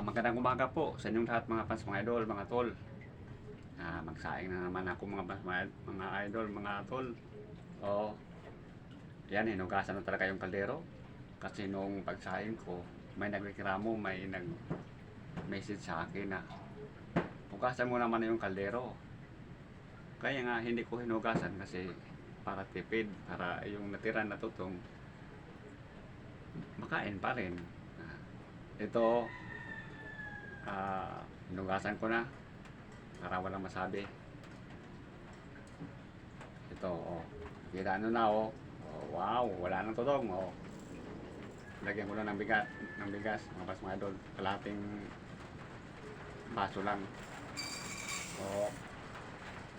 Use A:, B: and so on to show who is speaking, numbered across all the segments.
A: Magandang umaga po sa inyong lahat mga fans, mga idol, mga tol. Magsaing na naman ako mga fans, mga idol, mga tol. O, yan, hinugasan na talaga yung kaldero. Kasi nung pagsaing ko, may nagreklamo, may nag-message sa akin na hugasan mo naman yung kaldero. Kaya nga hindi ko hinugasan kasi para tipid, para yung natira na tutong makain pa rin. Ito, hinugasan ko na para walang masabi. Ito, kita ano na, wow, wala nang tutong. Lagyan ko lang ng bigas, mga pas mga idol, kalahating baso lang.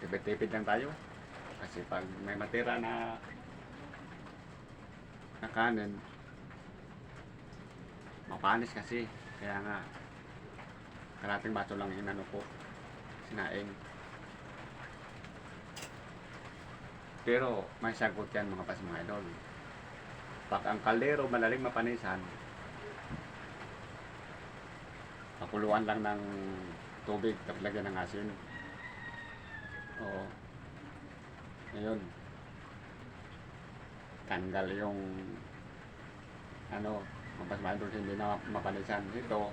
A: Tipid-tipid lang tayo kasi pag may matira na kanin, mapanis kasi. Kaya nga kalahating baso lang inano ko, sinaing. Pero may sagot yan mga pas mga idol. Pag ang kaldero malaling mapanisan, pakuluan lang ng tubig tapos lagyan ng asin. Ngayon tanggal yung mga pas mga idol, hindi na mapanisan. Ito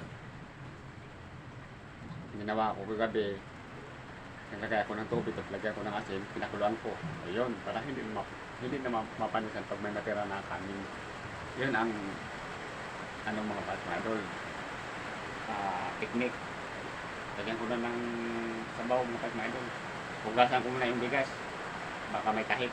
A: ginawa ko kagabi, naglagay ako ng tubig at lagyan ko ng asin, pinakuluan ko. Ayun, para hindi na mapanisan pag may natira na kanin. Yun ang mga pas mga idol, technique. Lagyan ko na ng sabaw mga pas mga idol. Hugasan ko muna yung bigas, baka may kahit.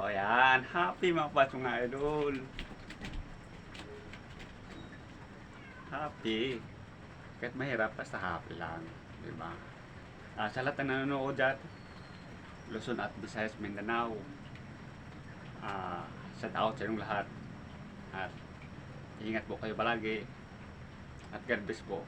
A: Yan, happy mga pas mga idol. Happy. Kahit mahirap, basta happy lang, di ba? Sa lahat na nanonood dyan, Luzon at Visayas, Mindanao, shout out sa inyong lahat. At ingat po kayo palagi. At God bless po.